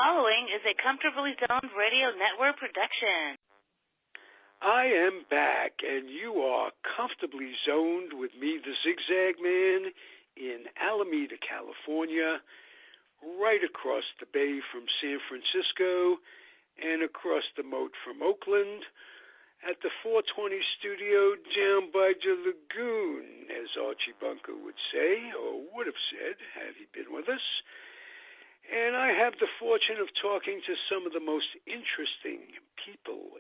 following is a Comfortably Zoned Radio Network production. I am back, and you are comfortably zoned with me, the Zig Zag Man, in Alameda, California, right across the bay from San Francisco and across the moat from Oakland, at the 420 studio down by the lagoon, as Archie Bunker would say, or would have said had he been with us. And I have the fortune of talking to some of the most interesting people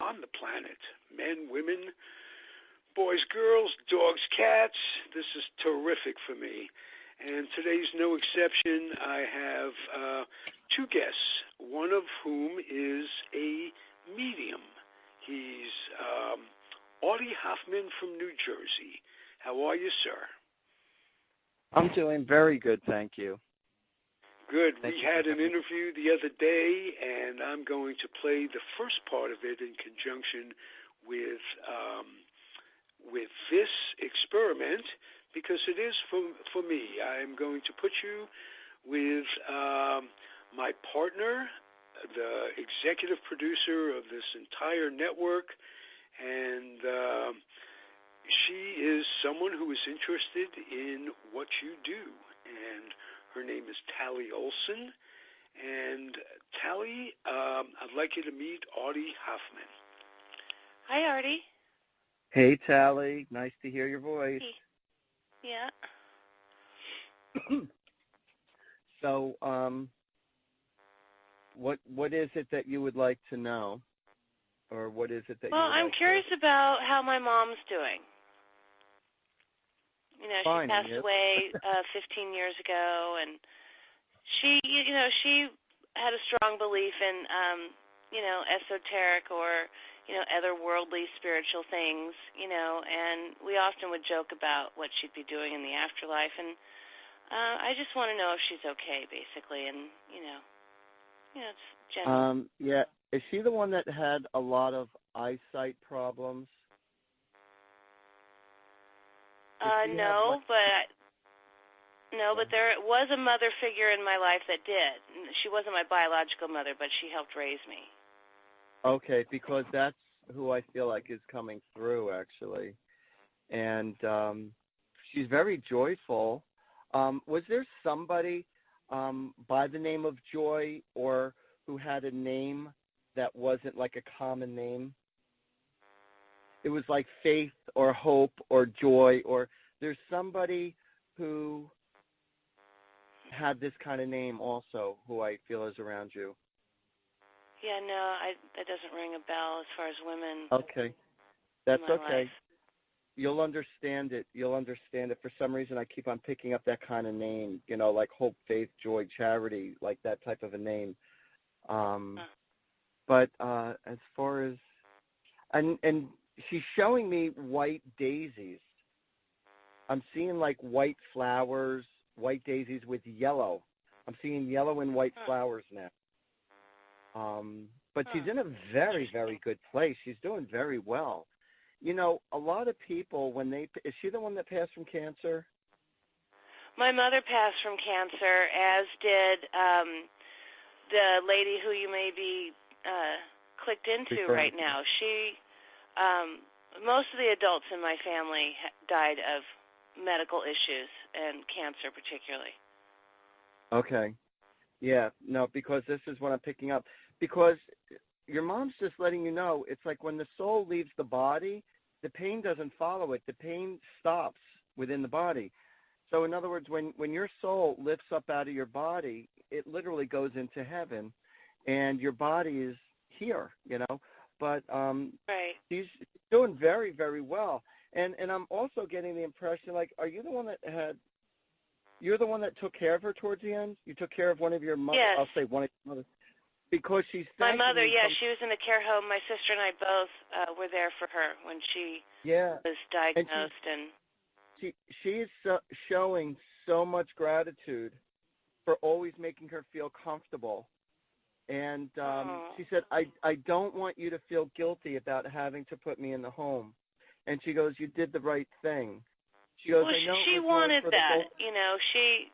on the planet. Men, women, boys, girls, dogs, cats. This is terrific for me. And today's no exception. I have two guests, one of whom is a medium. He's Audie Hoffman from New Jersey. How are you, sir? I'm doing very good, thank you. Good. We had an interview the other day, and I'm going to play the first part of it in conjunction with this experiment, because it is for me. I'm going to put you with my partner, the executive producer of this entire network, and she is someone who is interested in what you do, and her name is Talieolson. And Tallie, I'd like you to meet Audie Hoffman. Hi, Artie. Hey, Tallie. Nice to hear your voice. Yeah. So, what is it that you would like to know, or what is it that? Well, I'm curious about how my mom's doing. You know, Fine, she passed away 15 years ago, and she had a strong belief in, esoteric or, otherworldly spiritual things, and we often would joke about what she'd be doing in the afterlife, and I just want to know if she's okay, basically, and, it's general. Yeah. Is she the one that had a lot of eyesight problems? No, but there was a mother figure in my life that did. She wasn't my biological mother, but she helped raise me. Okay, because that's who I feel like is coming through, actually. And she's very joyful. Was there somebody by the name of Joy, or who had a name that wasn't like a common name? It was like Faith or Hope or Joy, or there's somebody who had this kind of name also who I feel is around you. Yeah, no, that doesn't ring a bell as far as women. Okay. That's okay. Life. You'll understand it. For some reason, I keep on picking up that kind of name, like Hope, Faith, Joy, Charity, like that type of a name. But as far as, and she's showing me white daisies. I'm seeing like white flowers, white daisies with yellow. I'm seeing yellow and white flowers now. But she's in a very, very good place. She's doing very well. A lot of people, is she the one that passed from cancer? My mother passed from cancer, as did the lady who you may be clicked into right now. She, most of the adults in my family died of medical issues, and cancer particularly. Okay. Yeah, no, because this is what I'm picking up. Because your mom's just letting you know, it's like when the soul leaves the body, the pain doesn't follow it. The pain stops within the body. So in other words, when your soul lifts up out of your body, it literally goes into heaven, and your body is here, But right. She's doing very, very well. And I'm also getting the impression, like, are you the one you're the one that took care of her towards the end? You took care of one of your mothers? Yes. I'll say one of your mothers. Because she's my mother, she was in the care home. My sister and I both were there for her when she was diagnosed. And she's showing so much gratitude for always making her feel comfortable. And she said, I don't want you to feel guilty about having to put me in the home. And she goes, you did the right thing. She goes, well, I know she wanted that. She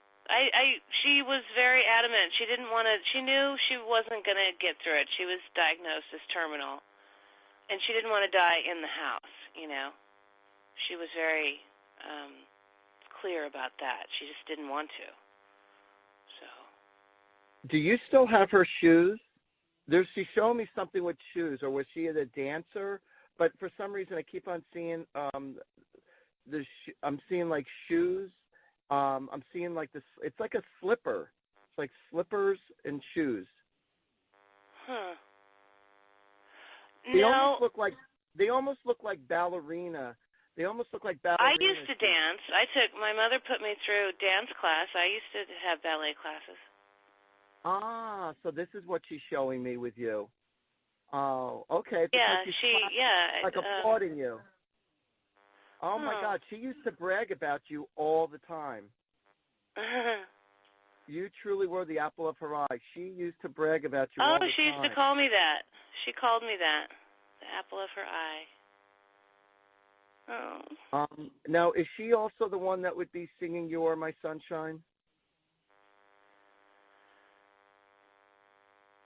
She was very adamant. She didn't want to. She knew she wasn't going to get through it. She was diagnosed as terminal, and she didn't want to die in the house. She was very clear about that. She just didn't want to. So. Do you still have her shoes? She's showing me something with shoes, or was she a dancer? But for some reason, I keep on seeing I'm seeing like shoes. I'm seeing like this. It's like a slipper. It's like slippers and shoes. Huh. They almost look like ballerina. They almost look like ballerina. I used to dance. My mother put me through dance class. I used to have ballet classes. Ah, so this is what she's showing me with you. Oh, okay. Yeah, like applauding you. Oh my God, she used to brag about you all the time. You truly were the apple of her eye. She used to brag about you all the time. Oh, she used to call me that. She called me that, the apple of her eye. Oh. Now, is she also the one that would be singing "You Are My Sunshine"?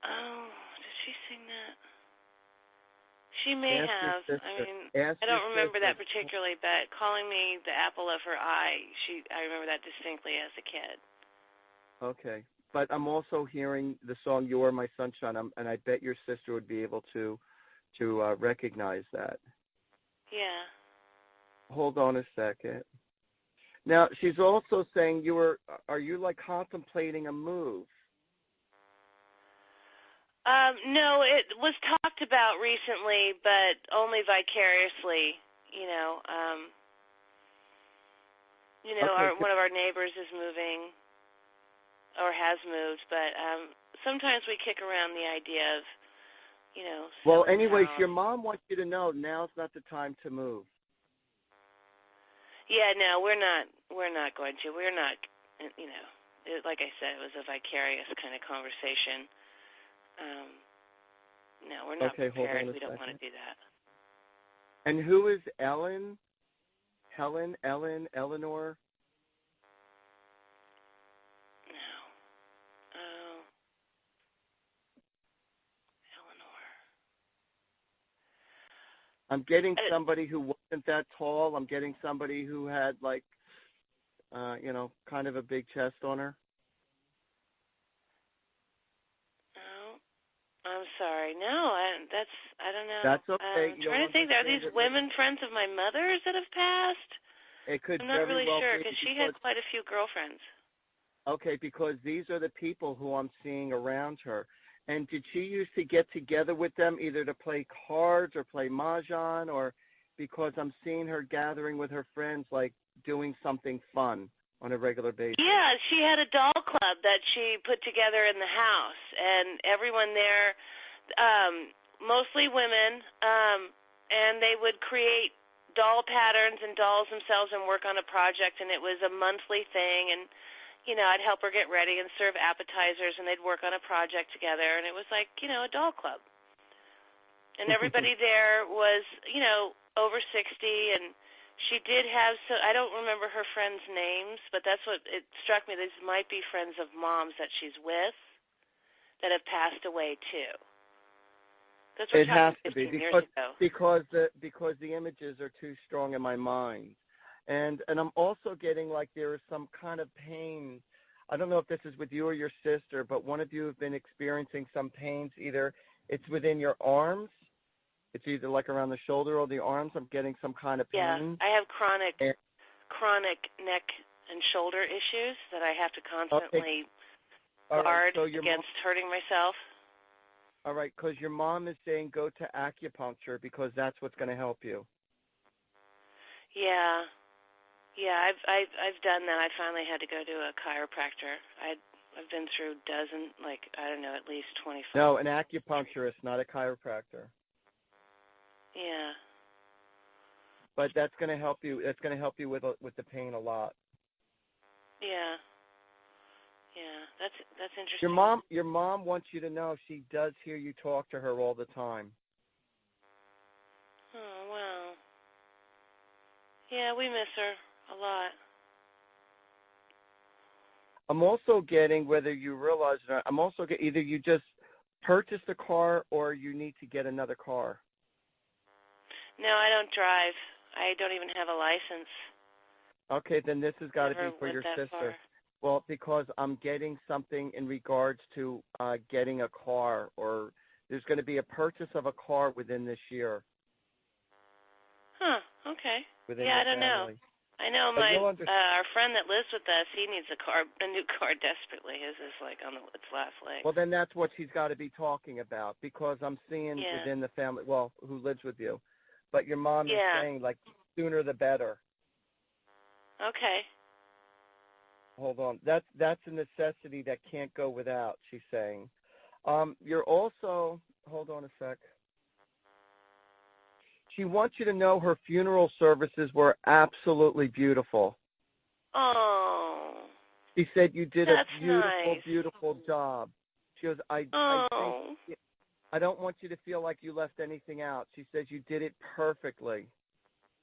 Oh, did she sing that? She may have. I don't remember that particularly, but calling me the apple of her eye, I remember that distinctly as a kid. Okay. But I'm also hearing the song "You Are My Sunshine," and I bet your sister would be able to recognize that. Yeah. Hold on a second. Now, she's also saying are you like contemplating a move? No, it was talked about recently, but only vicariously. One of our neighbors is moving or has moved, but sometimes we kick around the idea of, Well, anyways, your mom wants you to know now's not the time to move. Yeah, no, we're not going to. We're not, like I said, it was a vicarious kind of conversation. No, we're not prepared. We don't want to do that. And who is Ellen? Helen, Ellen, Eleanor? No. Oh. Eleanor. I'm getting somebody who wasn't that tall. I'm getting somebody who had like, kind of a big chest on her. I'm sorry. No, I don't know. That's okay. I'm trying to think. Are these women friends of my mother's that have passed? It could. I'm not really sure because she had quite a few girlfriends. Okay, because these are the people who I'm seeing around her. And did she used to get together with them either to play cards or play mahjong, or because I'm seeing her gathering with her friends, like doing something fun on a regular basis? Yeah, she had a doll club that she put together in the house, and everyone there, mostly women, and they would create doll patterns and dolls themselves and work on a project, and it was a monthly thing, and I'd help her get ready and serve appetizers, and they'd work on a project together, and it was like, a doll club. And everybody there was, over 60, and she did have, I don't remember her friends' names, but that's what it struck me. These might be friends of Mom's that she's with that have passed away, too. That's what it has to be because the images are too strong in my mind. And I'm also getting like there is some kind of pain. I don't know if this is with you or your sister, but one of you have been experiencing some pains. Either it's within your arms, it's either like around the shoulder or the arms. I'm getting some kind of pain. Yeah, I have chronic neck and shoulder issues that I have to constantly guard against hurting myself. All right, because your mom is saying go to acupuncture because that's what's going to help you. Yeah. Yeah, I've done that. I finally had to go to a chiropractor. I've been through at least 25. No, an acupuncturist, not a chiropractor. Yeah. But that's going to help you. That's going to help you with the pain a lot. Yeah. Yeah, that's interesting. Your mom wants you to know she does hear you talk to her all the time. Oh, wow. Yeah, we miss her a lot. I'm also getting, whether you realize it or not, I'm also getting either you just purchased a car or you need to get another car. No, I don't drive. I don't even have a license. Okay, then this has got to Never be for went your that sister. far. Well, because I'm getting something in regards to getting a car, or there's going to be a purchase of a car within this year. Huh, okay. Within Yeah, your I don't know. family. I know our friend that lives with us, he needs a new car desperately. His is like on its last leg. Well, then that's what she's got to be talking about, because I'm seeing within the family, well, who lives with you. But your mom is saying, like, sooner the better. Okay. Hold on. That's a necessity that can't go without, she's saying. You're also, hold on a sec. She wants you to know her funeral services were absolutely beautiful. Oh. She said you did a beautiful, nice. beautiful job. She goes, I think I don't want you to feel like you left anything out. She says you did it perfectly.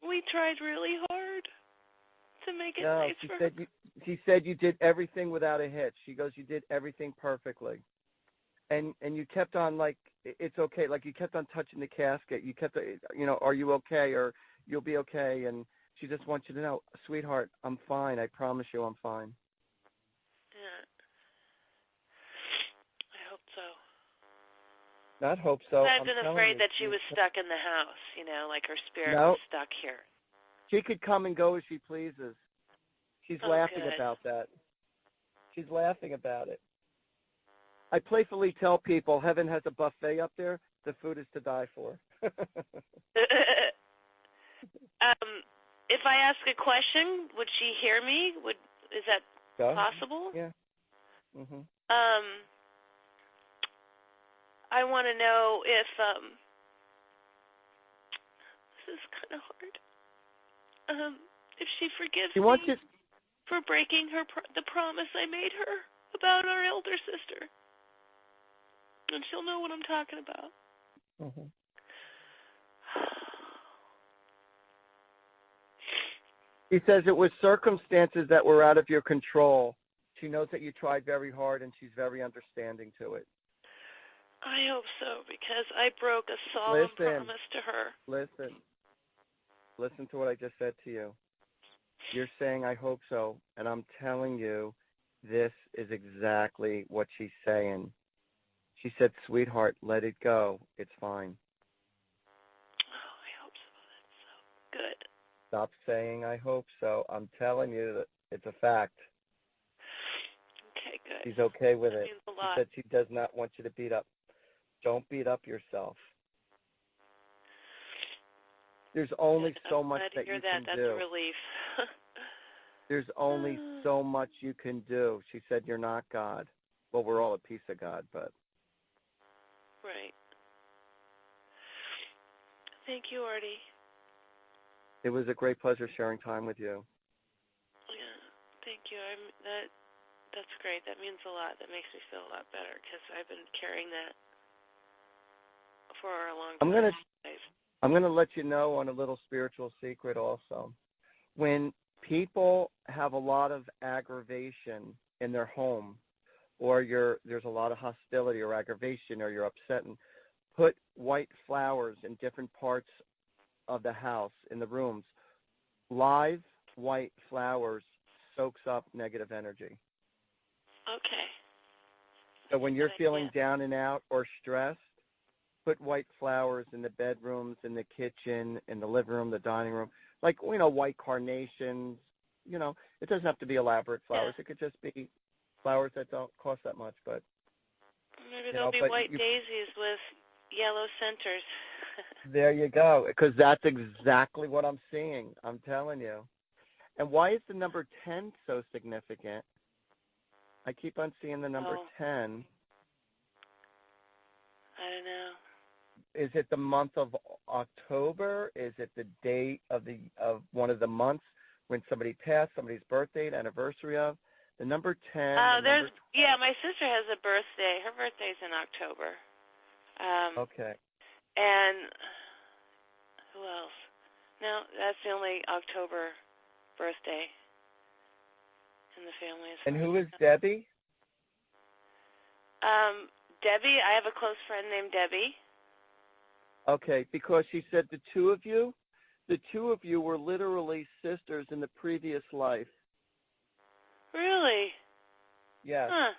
We tried really hard to make it nice for her. She said you did everything without a hitch. She goes, you did everything perfectly. And you kept on, like, it's okay. Like, you kept on touching the casket. You kept, are you okay, or you'll be okay. And she just wants you to know, sweetheart, I'm fine. I promise you I'm fine. Yeah. I hope so. Not hope so. I've been afraid that she was stuck in the house, like her spirit was stuck here. She could come and go as she pleases. She's laughing about that. She's laughing about it. I playfully tell people heaven has a buffet up there. The food is to die for. If I ask a question, would she hear me? Is that possible? Yeah. Mhm. I want to know if this is kind of hard. If she forgives me for breaking the promise I made her about our elder sister. And she'll know what I'm talking about. Mm-hmm. She says it was circumstances that were out of your control. She knows that you tried very hard, and she's very understanding to it. I hope so, because I broke a solemn promise to her. Listen to what I just said to you. You're saying, I hope so, and I'm telling you, this is exactly what she's saying. She said, sweetheart, let it go. It's fine. Oh, I hope so. That's so good. Stop saying, I hope so. I'm telling you that it's a fact. Okay, good. She's okay with that it. Means a lot. She said she does not want you to beat up. Don't beat up yourself. There's only so much that you can do. That's a relief. There's only so much you can do. She said you're not God. Well, we're all a piece of God, but. Right. Thank you, Artie. It was a great pleasure sharing time with you. Yeah, thank you. That's great. That means a lot. That makes me feel a lot better because I've been carrying that for a long time. I'm gonna let you know on a little spiritual secret also. When people have a lot of aggravation in their home, or there's a lot of hostility or aggravation, or you're upset, and put white flowers in different parts of the house, in the rooms. Live white flowers soaks up negative energy. Okay. So when you're feeling down and out or stressed, put white flowers in the bedrooms, in the kitchen, in the living room, the dining room, like, white carnations. It doesn't have to be elaborate flowers. Yeah. It could just be flowers that don't cost that much. But maybe there'll be white daisies with yellow centers. There you go, because that's exactly what I'm seeing. I'm telling you. And why is the number 10 so significant? I keep on seeing the number 10. I don't know. Is it the month of October? Is it the date of one of the months when somebody passed, somebody's birthday, anniversary of? The number 10. My sister has a birthday. Her birthday's in October. Okay. And who else? No, that's the only October birthday. in the family. And who is Debbie? Debbie, I have a close friend named Debbie. Okay, because she said the two of you were literally sisters in the previous life. Really? Yes. Huh.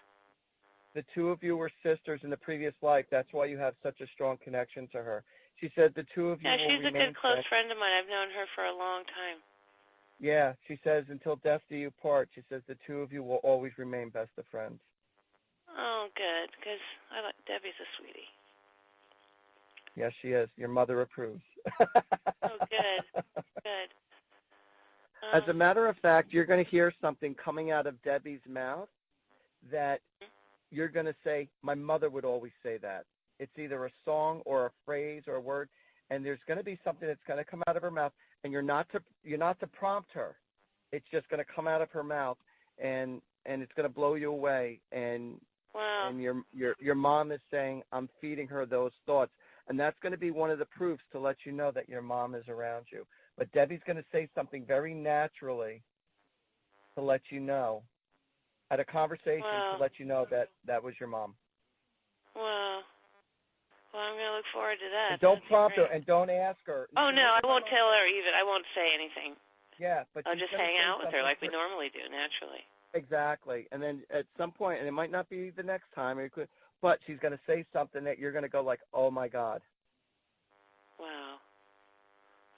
The two of you were sisters in the previous life. That's why you have such a strong connection to her. She said the two of you will remain she's a good close friend of mine. I've known her for a long time. Yeah, she says until death do you part. She says the two of you will always remain best of friends. Oh, good, because Debbie's a sweetie. Yes, she is. Your mother approves. Oh, good, good. As a matter of fact, you're going to hear something coming out of Debbie's mouth that you're going to say, my mother would always say that. It's either a song or a phrase or a word, and there's going to be something that's going to come out of her mouth, and you're not to prompt her. It's just going to come out of her mouth, and it's going to blow you away. And wow. And your mom is saying, I'm feeding her those thoughts. And that's going to be one of the proofs to let you know that your mom is around you. But Debbie's going to say something very naturally to let you know, at a conversation wow. to let you know that was your mom. Wow. Well, I'm going to look forward to that. And don't prompt her and don't ask her. Oh, no, I won't tell her even. I won't say anything. Yeah, but I'll just hang out with her like we normally do, naturally. Exactly. And then at some point, and it might not be the next time, but she's going to say something that you're going to go like, oh, my God. Wow.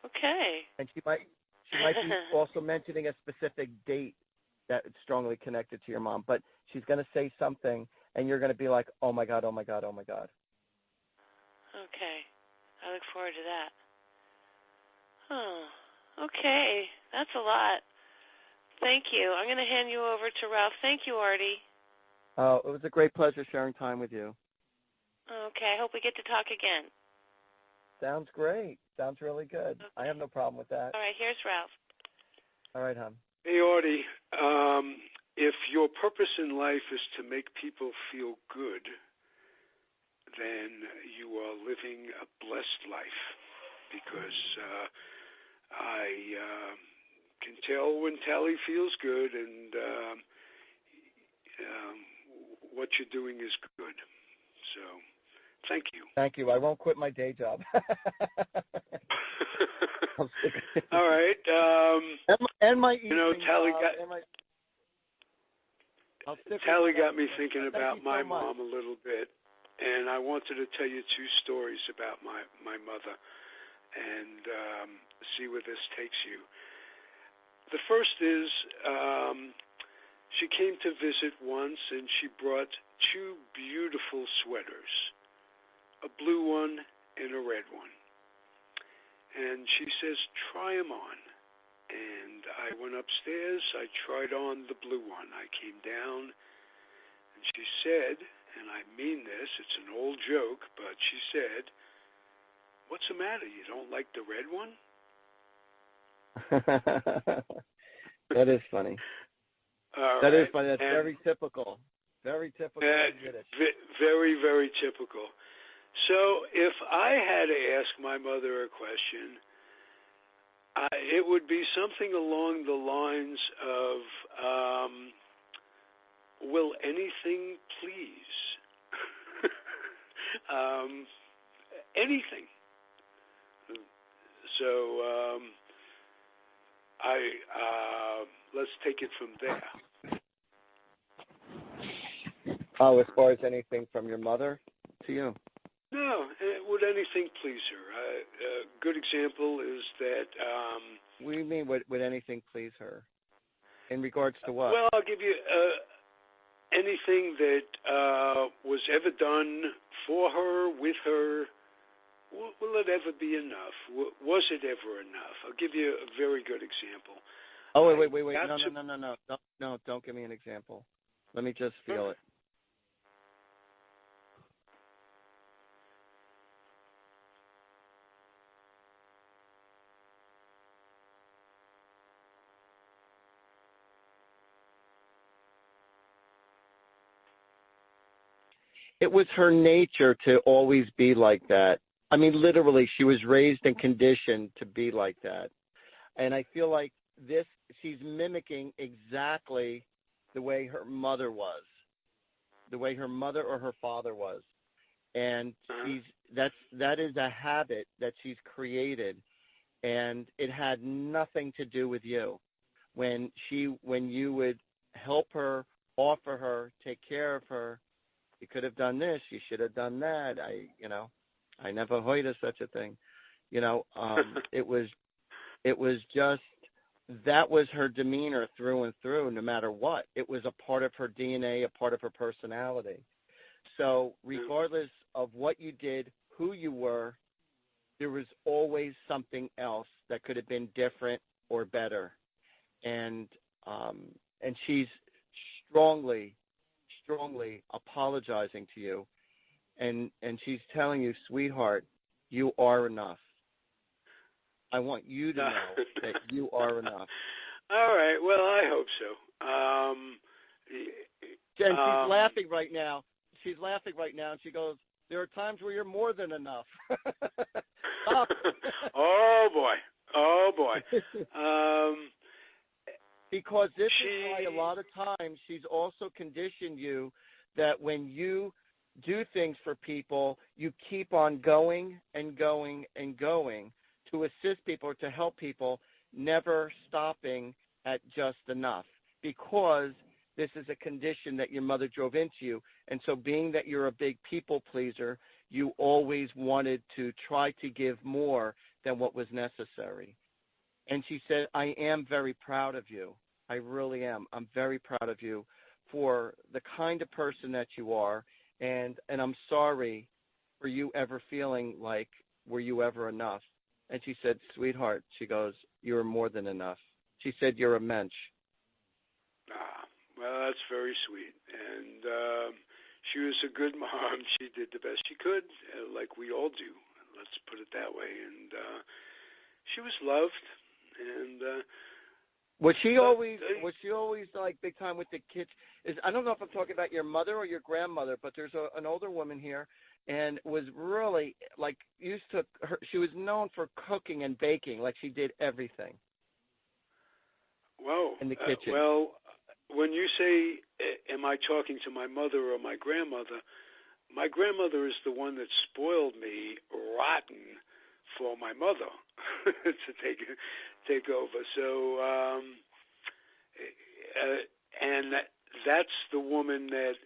Okay. And she might be also mentioning a specific date that is strongly connected to your mom. But she's going to say something, and you're going to be like, oh, my God, oh, my God, oh, my God. Okay. I look forward to that. Oh, okay. That's a lot. Thank you. I'm going to hand you over to Ralph. Thank you, Artie. Oh, it was a great pleasure sharing time with you. Okay. I hope we get to talk again. Sounds great. Sounds really good. Okay. I have no problem with that. All right. Here's Ralph. All right, hon. Hey, Audie. If your purpose in life is to make people feel good, then you are living a blessed life, because I can tell when Tallie feels good, and what you're doing is good. So, thank you. Thank you. I won't quit my day job. All right. And my evening Tallie job. Tallie got me thinking about my mom a little bit, and I wanted to tell you two stories about my mother and see where this takes you. The first is she came to visit once, and she brought two beautiful sweaters, a blue one and a red one. And she says, try them on. And I went upstairs. I tried on the blue one. I came down, and she said, and I mean this, it's an old joke, but she said, what's the matter? You don't like the red one? That is funny. That is funny. That's very typical. Very typical. Very, very typical. So if I had to ask my mother a question, it would be something along the lines of, will anything please? Anything. So let's take it from there. Oh, as far as anything from your mother to you? No, would anything please her? A good example is that... what do you mean, would anything please her? In regards to what? Well, I'll give you anything that was ever done for her, with her. Will it ever be enough? Was it ever enough? I'll give you a very good example. Oh, wait. No, don't give me an example. Let me just feel it. It was her nature to always be like that. I mean, literally, she was raised and conditioned to be like that. And I feel like she's mimicking exactly the way her mother was, the way her mother or her father was. And that is a habit that she's created, and it had nothing to do with you. When you would help her, offer her, take care of her, you could have done this, you should have done that. I never heard of such a thing. It was just, that was her demeanor through and through, no matter what. It was a part of her DNA, a part of her personality. So regardless of what you did, who you were, there was always something else that could have been different or better. And she's strongly apologizing to you, and she's telling you, sweetheart, you are enough. I want you to know that you are enough. All right. Well, I hope so. And she's laughing right now. She's laughing right now, and she goes, there are times where you're more than enough. Stop. Oh, boy. Because this is why a lot of times she's also conditioned you that when you do things for people, you keep on going and going and going to assist people or to help people, never stopping at just enough, because this is a condition that your mother drove into you. And so being that you're a big people pleaser, you always wanted to try to give more than what was necessary. And she said, I am very proud of you. I really am. I'm very proud of you for the kind of person that you are. And I'm sorry for you ever feeling like, were you ever enough? And she said, sweetheart, she goes, you're more than enough. She said, you're a mensch. Well, that's very sweet. And she was a good mom. She did the best she could, like we all do. Let's put it that way. And she was loved. And was she always like big time with the kids? I don't know if I'm talking about your mother or your grandmother, but there's an older woman here, and was really like used to her. She was known for cooking and baking, like she did everything. Whoa! In the kitchen. Well, when you say, am I talking to my mother or my grandmother? My grandmother is the one that spoiled me rotten for my mother to take over. So, and that's the woman that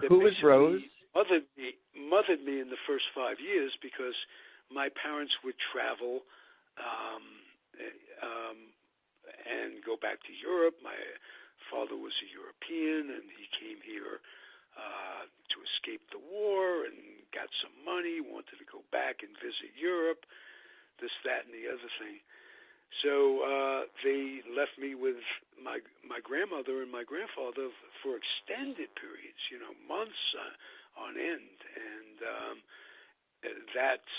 who was Rose? Mothered me in the first 5 years, because my parents would travel and go back to Europe. My father was a European, and he came here to escape the war and got some money, wanted to go back and visit Europe, this, that, and the other thing. So they left me with my grandmother and my grandfather for extended periods, months on end, and that's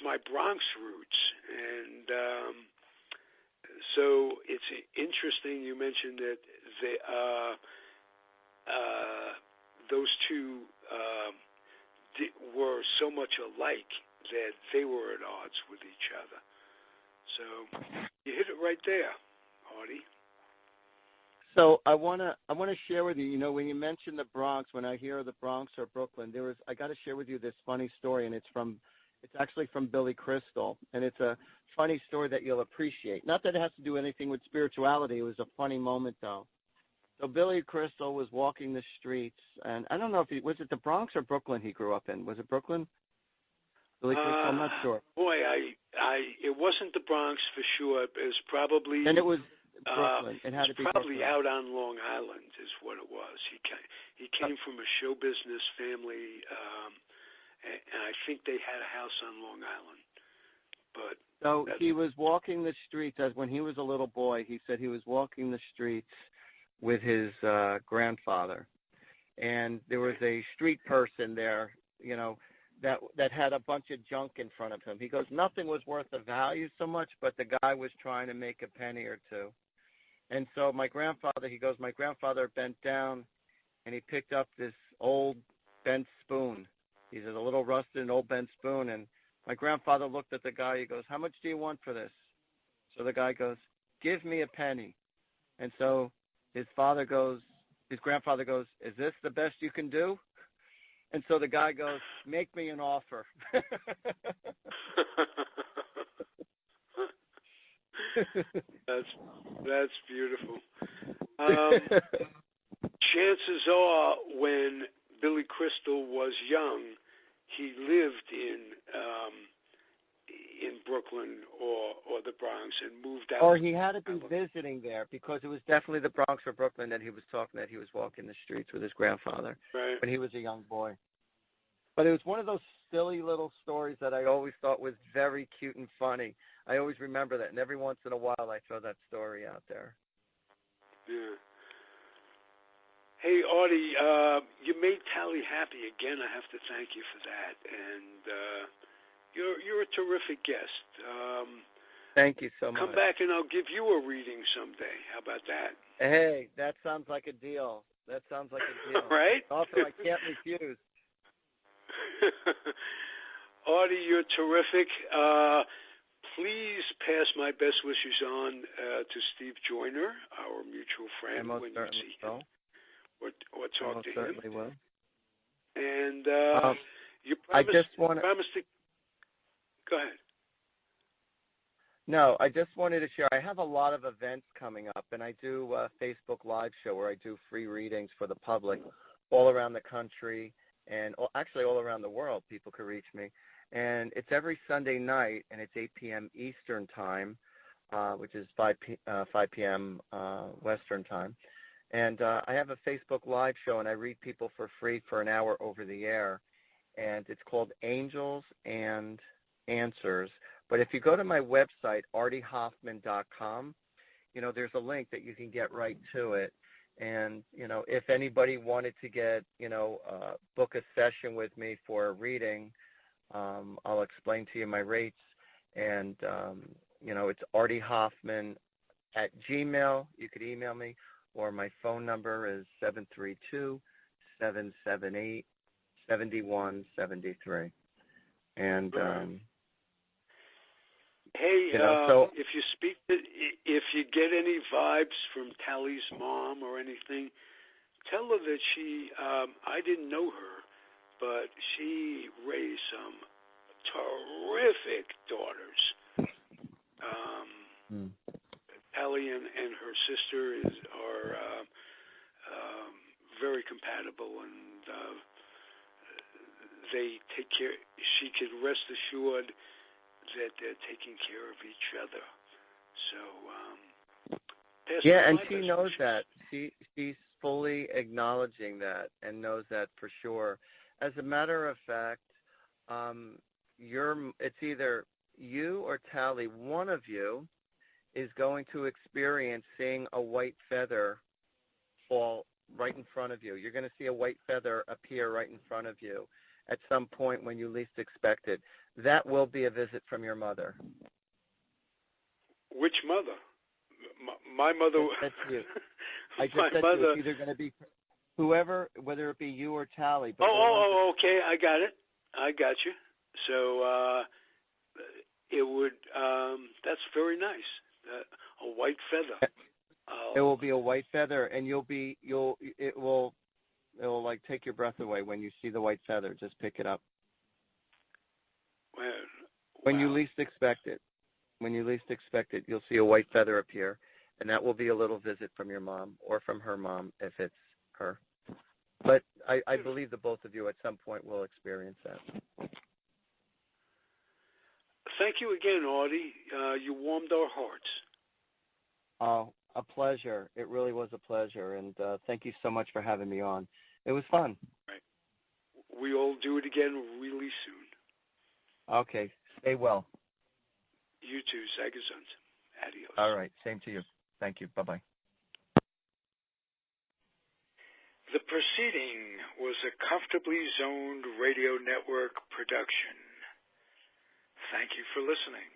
my Bronx roots. And so it's interesting you mentioned that those two were so much alike that they were at odds with each other. So you hit it right there, Audie. So I wanna share with you. When you mentioned the Bronx, when I hear the Bronx or Brooklyn, I got to share with you this funny story, and it's actually from Billy Crystal, and it's a funny story that you'll appreciate. Not that it has to do anything with spirituality. It was a funny moment, though. So Billy Crystal was walking the streets, and I don't know if was it the Bronx or Brooklyn he grew up in. Was it Brooklyn? Billy Crystal, I'm not sure. Boy, it wasn't the Bronx for sure. It was probably. And it was Brooklyn. It had to be probably Brooklyn. out on Long Island is what it was. He came from a show business family, and I think they had a house on Long Island. But so he was walking the streets as when he was a little boy. He said he was walking the streets with his grandfather, and there was a street person there, that had a bunch of junk in front of him. He goes, nothing was worth the value so much, but the guy was trying to make a penny or two. And so my grandfather bent down, and he picked up this old bent spoon. He said, a little rusted old bent spoon. And my grandfather looked at the guy. He goes, how much do you want for this? So the guy goes, give me a penny. And so his grandfather goes, "Is this the best you can do?" And so the guy goes, "Make me an offer." That's beautiful. Chances are, when Billy Crystal was young, he lived in Brooklyn or the Bronx and moved out. Or he had to be visiting there, because it was definitely the Bronx or Brooklyn that he was talking, that he was walking the streets with his grandfather when he was a young boy. But it was one of those silly little stories that I always thought was very cute and funny. I always remember that, and every once in a while I throw that story out there. Yeah. Hey, Audie, you made Tallie happy again. I have to thank you for that. And you're a terrific guest. Thank you so much. Come back and I'll give you a reading someday. How about that? Hey, that sounds like a deal. Right? Also, I can't refuse. Audie, you're terrific. Please pass my best wishes on to Steve Joyner, our mutual friend, when you see him, or talk to him. I most certainly will. And you promised to. Go ahead. No, I just wanted to share. I have a lot of events coming up, and I do a Facebook Live show where I do free readings for the public all around the country, and actually all around the world. People can reach me. And it's every Sunday night, and it's 8 p.m. Eastern Time, which is 5 p.m. Western Time. And I have a Facebook Live show, and I read people for free for an hour over the air. And it's called Angels and Answers. But if you go to my website, artiehoffman.com, there's a link that you can get right to it. And, if anybody wanted to get, book a session with me for a reading, I'll explain to you my rates. And, it's Artie Hoffman at Gmail. You could email me, or my phone number is 732-778-7173. And, hey, if you get any vibes from Tallie's mom or anything, tell her that I didn't know her, but she raised some terrific daughters. Tallie and her sister are very compatible, and they take care. She could rest assured that they're taking care of each other. So, and she knows that. She's fully acknowledging that and knows that for sure. As a matter of fact, it's either you or Tallie. One of you is going to experience seeing a white feather fall right in front of you. You're going to see a white feather appear right in front of you at some point when you least expect it. That will be a visit from your mother. Which mother? My mother. That's you. I just said to you, it's either going to be whoever, whether it be you or Tallie. But okay. I got it. I got you. So it would. That's very nice. A white feather. It will be a white feather, and it will like take your breath away when you see the white feather. Just pick it up. Well, when you least expect it. When you least expect it, you'll see a white feather appear, and that will be a little visit from your mom or from her mom if it's her. But I believe the both of you at some point will experience that. Thank you again, Audie. You warmed our hearts. Oh, a pleasure. It really was a pleasure, and thank you so much for having me on. It was fun. Right. We'll do it again really soon. Okay. Stay well. You too. Zagazons. Adios. All right. Same to you. Thank you. Bye-bye. The proceeding was a Comfortably Zoned Radio Network production. Thank you for listening.